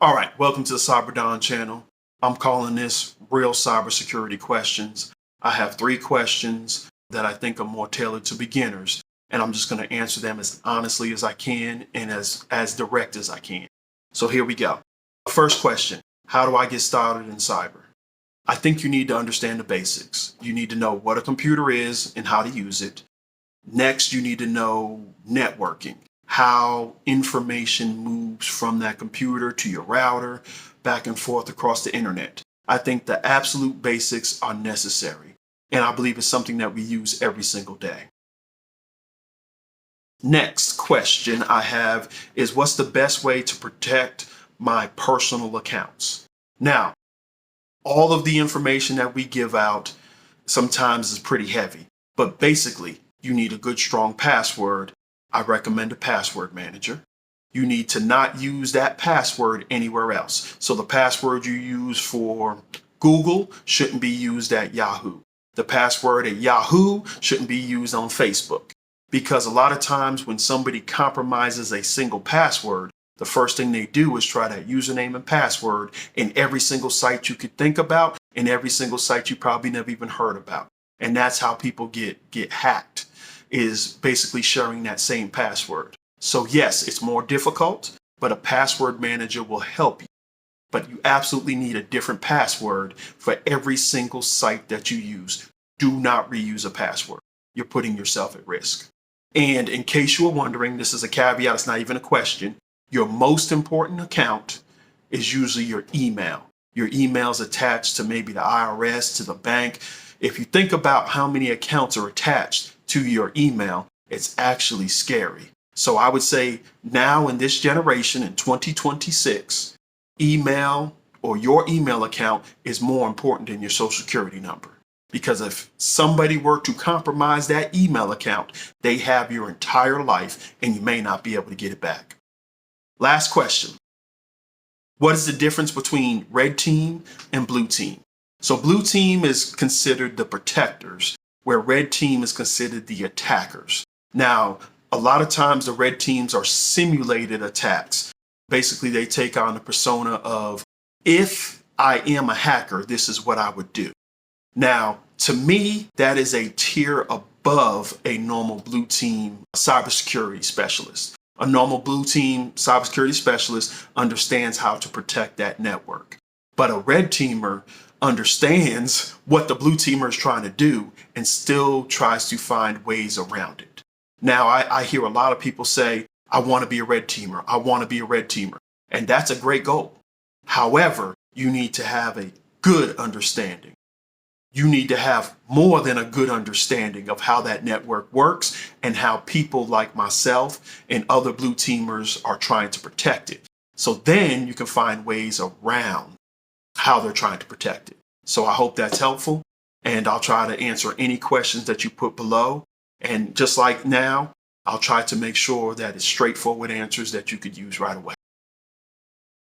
All right, welcome to the CyberDon channel. I'm calling this Real Cybersecurity Questions. I have 3 questions that I think are more tailored to beginners, and I'm just going to answer them as honestly as I can and as direct as I can. So here we go. First question, how do I get started in cyber? I think you need to understand the basics. You need to know what a computer is and how to use it. Next, you need to know networking, how information moves from that computer to your router, back and forth across the internet. I think the absolute basics are necessary, and I believe it's something that we use every single day. Next question I have is, what's the best way to protect my personal accounts? Now, all of the information that we give out sometimes is pretty heavy, but basically, you need a good, strong password. I recommend a password manager. You need to not use that password anywhere else. So the password you use for Google shouldn't be used at Yahoo. The password at Yahoo shouldn't be used on Facebook. Because a lot of times when somebody compromises a single password, the first thing they do is try that username and password in every single site you could think about and every single site you probably never even heard about. And that's how people get hacked, is basically sharing that same password. So yes, it's more difficult, but a password manager will help you. But you absolutely need a different password for every single site that you use. Do not reuse a password. You're putting yourself at risk. And in case you were wondering, this is a caveat, it's not even a question. Your most important account is usually your email. Your email's attached to maybe the IRS, to the bank. If you think about how many accounts are attached to your email, it's actually scary. So I would say now in this generation, in 2026, email or your email account is more important than your social security number. Because if somebody were to compromise that email account, they have your entire life and you may not be able to get it back. Last question. What is the difference between red team and blue team? So blue team is considered the protectors, where red team is considered the attackers. Now, a lot of times the red teams are simulated attacks. Basically, they take on the persona of, if I am a hacker, this is what I would do. Now, to me, that is a tier above a normal blue team cybersecurity specialist. A normal blue team cybersecurity specialist understands how to protect that network. But a red teamer understands what the blue teamer is trying to do and still tries to find ways around it. Now, I hear a lot of people say, I want to be a red teamer. I want to be a red teamer. And that's a great goal. However, you need to have a good understanding. You need to have more than a good understanding of how that network works and how people like myself and other blue teamers are trying to protect it. So then you can find ways around how they're trying to protect it. So I hope that's helpful, and I'll try to answer any questions that you put below. And just like now, I'll try to make sure that it's straightforward answers that you could use right away.